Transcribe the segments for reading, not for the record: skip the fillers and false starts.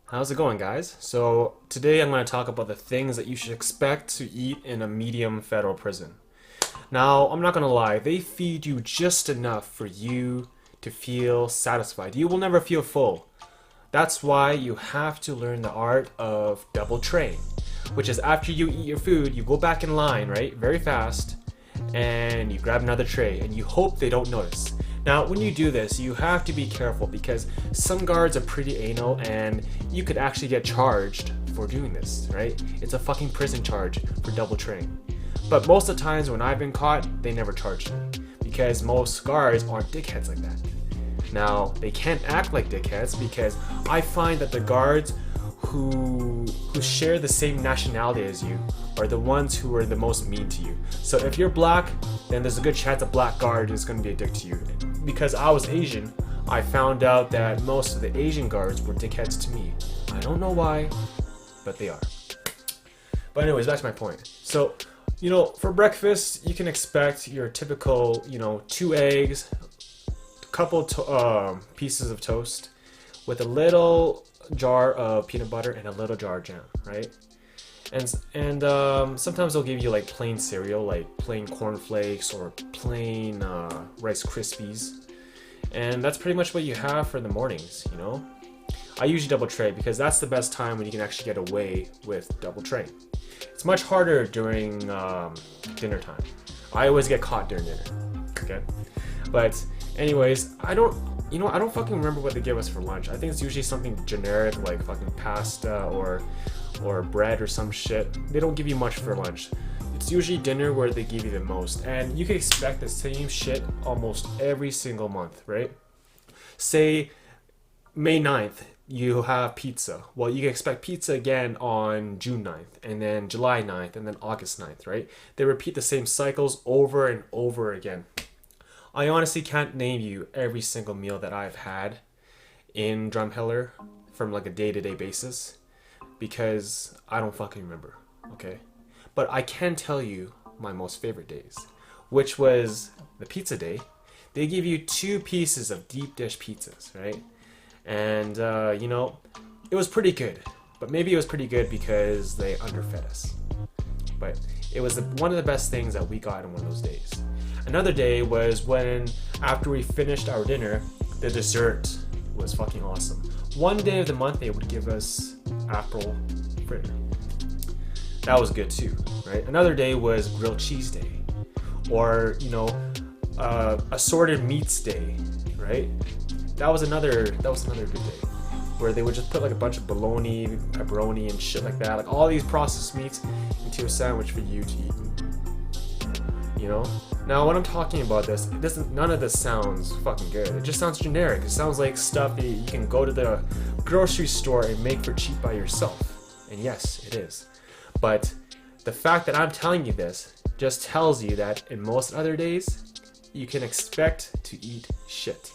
How's it going, guys? So, today I'm going to talk about the things that you should expect to eat in a medium federal prison. Now, I'm not going to lie, they feed you just enough for you to feel satisfied. You will never feel full. That's why you have to learn the art of double tray, which is after you eat your food, you go back in line, right? Very fast, and you grab another tray, and you hope they don't notice. Now, when you do this, you have to be careful because some guards are pretty anal and you could actually get charged for doing this, right? It's a fucking prison charge for double traying. But most of the times when I've been caught, they never charged me because most guards aren't dickheads like that. Now, they can't act like dickheads because I find that the guards who share the same nationality as you are the ones who are the most mean to you. So if you're black, then there's a good chance a black guard is going to be a dick to you. Because I was Asian, I found out that most of the Asian guards were dickheads to me. I don't know why, but they are. But anyways, back to my point. So, for breakfast, you can expect your typical, 2 eggs, a couple pieces of toast, with a little jar of peanut butter and a little jar of jam, right? And sometimes they'll give you like plain cereal, like plain cornflakes or plain Rice Krispies, and that's pretty much what you have for the mornings. I usually double tray because that's the best time when you can actually get away with double tray. It's much harder during dinner time. I always get caught during dinner. Okay, but anyways, I don't fucking remember what they give us for lunch. I think it's usually something generic like fucking pasta or bread or some shit. They don't give you much for lunch. It's usually dinner where they give you the most, and you can expect the same shit almost every single month, right? Say May 9th, you have pizza. Well, you can expect pizza again on June 9th, and then July 9th, and then August 9th, right? They repeat the same cycles over and over again. I honestly can't name you every single meal that I've had in Drumheller from like a day-to-day basis, because I don't fucking remember, okay? But I can tell you my most favorite days, which was the pizza day. They give you 2 pieces of deep dish pizzas, right? And, it was pretty good. But maybe it was pretty good because they underfed us. But it was one of the best things that we got on one of those days. Another day was when, after we finished our dinner, the dessert was fucking awesome. One day of the month, they would give us apple fritter. That was good too, right? Another day was grilled cheese day, or assorted meats day, right? That was another good day, where they would just put like a bunch of bologna, pepperoni, and shit like that, like all these processed meats into a sandwich for you to eat. Now when I'm talking about this, none of this sounds fucking good. It just sounds generic. It sounds like stuff that you can go to the grocery store and make for cheap by yourself. And yes, it is. But the fact that I'm telling you this just tells you that in most other days, you can expect to eat shit.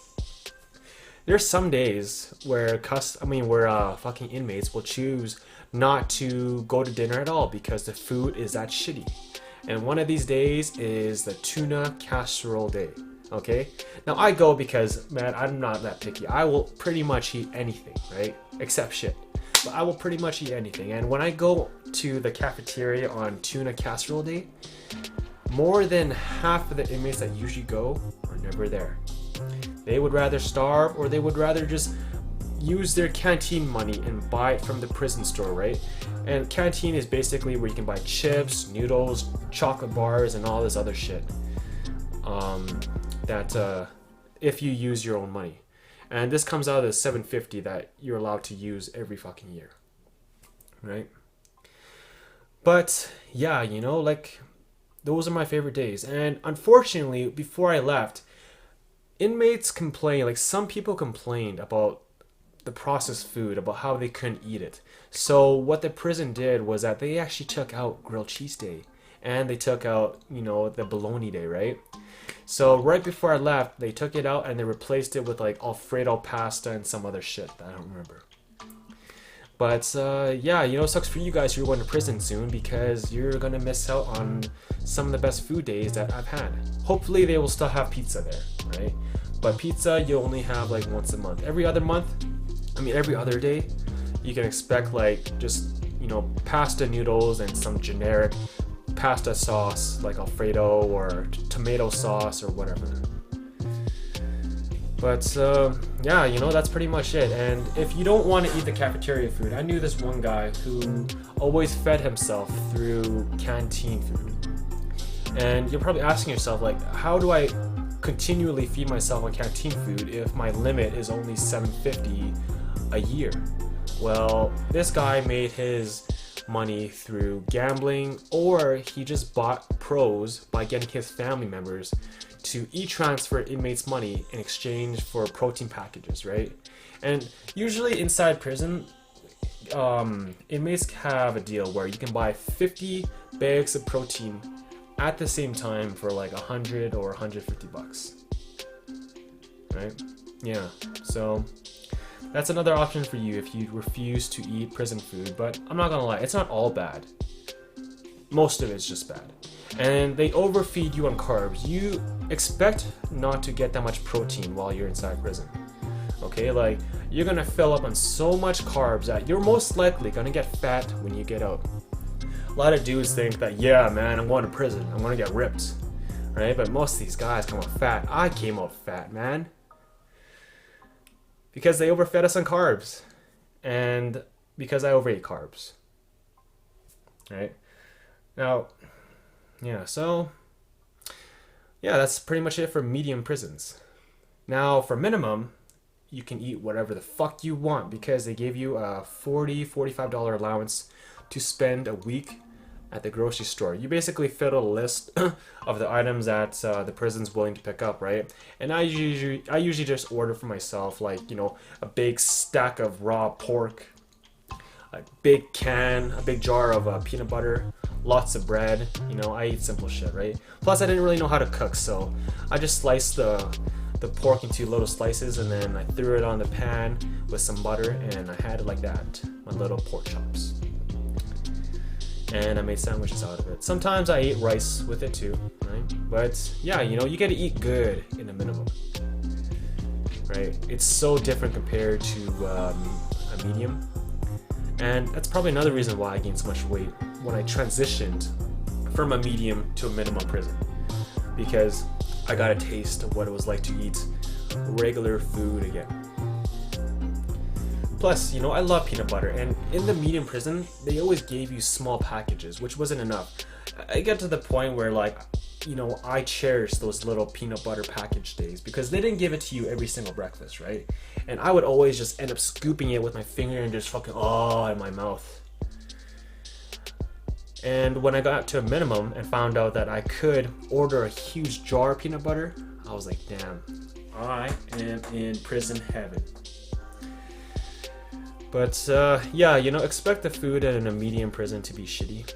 There's some days where fucking inmates will choose not to go to dinner at all because the food is that shitty. And one of these days is the tuna casserole day, okay? Now I go because, man, I'm not that picky. I will pretty much eat anything, right? Except shit. But I will pretty much eat anything. And when I go to the cafeteria on tuna casserole day, more than half of the inmates that usually go are never there. They would rather starve, or they would rather just use their canteen money and buy it from the prison store, right? And canteen is basically where you can buy chips, noodles, chocolate bars, and all this other shit. If you use your own money. And this comes out of the $7.50 that you're allowed to use every fucking year, right? But yeah, those are my favorite days. And unfortunately, before I left, inmates complain, like some people complained about the processed food, about how they couldn't eat it. So what the prison did was that they actually took out grilled cheese day, and they took out, the bologna day, right? So right before I left, they took it out and they replaced it with like Alfredo pasta and some other shit that I don't remember. But it sucks for you guys who are going to prison soon because you're gonna miss out on some of the best food days that I've had. Hopefully they will still have pizza there, right? But pizza you only have like once a month. Every other day, you can expect like just, you know, pasta noodles and some generic pasta sauce like Alfredo or tomato sauce or whatever. But yeah, you know, that's pretty much it. And if you don't want to eat the cafeteria food, I knew this one guy who always fed himself through Canteen Food. And you're probably asking yourself, like, how do I continually feed myself on Canteen Food if my limit is only $7.50 a year? Well, this guy made his money through gambling, or he just bought pros by getting his family members to e-transfer inmates money in exchange for protein packages, right? And usually inside prison, inmates have a deal where you can buy 50 bags of protein at the same time for like 100 or 150 bucks, right? Yeah, so that's another option for you if you refuse to eat prison food. But I'm not gonna lie, it's not all bad. Most of it's just bad. And they overfeed you on carbs. You expect not to get that much protein while you're inside prison. Okay, like you're gonna fill up on so much carbs that you're most likely gonna get fat when you get out. A lot of dudes think that, yeah, man, I'm going to prison, I'm gonna get ripped, right? But most of these guys come out fat. I came out fat, man, because they overfed us on carbs, and because I overate carbs, right? Now, yeah, so yeah, that's pretty much it for medium prisons. Now, for minimum, you can eat whatever the fuck you want because they give you a $45 allowance to spend a week at the grocery store. You basically fill a list of the items that the prison's willing to pick up, right? And I usually just order for myself, like, you know, a big stack of raw pork, a big jar of peanut butter, lots of bread. You know, I eat simple shit, right? Plus, I didn't really know how to cook, so I just sliced the pork into little slices, and then I threw it on the pan with some butter, and I had it like that, my little pork chops. And I made sandwiches out of it. Sometimes I ate rice with it too, right? But yeah, you know, you gotta eat good in the minimum, right? It's so different compared to a medium. And that's probably another reason why I gained so much weight when I transitioned from a medium to a minimum prison. Because I got a taste of what it was like to eat regular food again. Plus, you know, I love peanut butter, and in the medium prison, they always gave you small packages, which wasn't enough. I got to the point where, like, you know, I cherish those little peanut butter package days because they didn't give it to you every single breakfast, right? And I would always just end up scooping it with my finger and just fucking, in my mouth. And when I got to a minimum and found out that I could order a huge jar of peanut butter, I was like, damn, I am in prison heaven. But yeah, you know, expect the food in a medium prison to be shitty.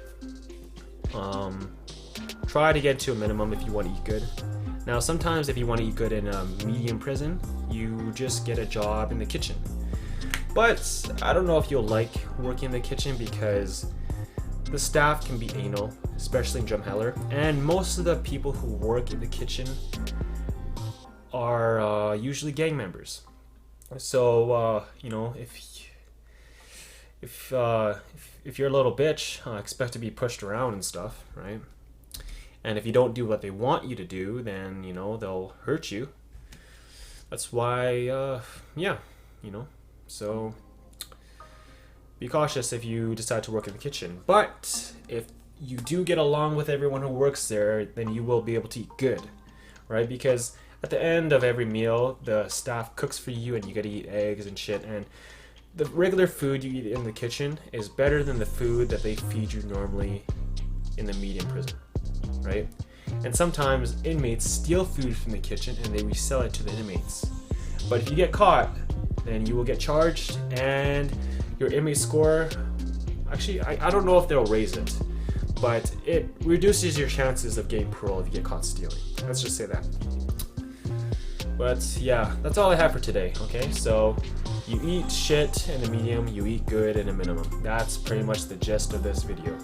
Try to get to a minimum if you want to eat good. Now, sometimes if you want to eat good in a medium prison, you just get a job in the kitchen. But I don't know if you'll like working in the kitchen because the staff can be anal, especially in Drumheller, and most of the people who work in the kitchen are usually gang members. So you know, if you're a little bitch, expect to be pushed around and stuff, right? And if you don't do what they want you to do, then, you know, they'll hurt you. That's why, yeah, you know, so be cautious if you decide to work in the kitchen. But if you do get along with everyone who works there, then you will be able to eat good, right? Because at the end of every meal, the staff cooks for you and you get to eat eggs and shit, and the regular food you eat in the kitchen is better than the food that they feed you normally in the medium prison, right? And sometimes inmates steal food from the kitchen and they resell it to the inmates. But if you get caught, then you will get charged and your inmate score, actually, I don't know if they'll raise it, but it reduces your chances of getting parole if you get caught stealing. Let's just say that. But yeah, that's all I have for today, okay? So you eat shit in the medium, you eat good in a minimum. That's pretty much the gist of this video.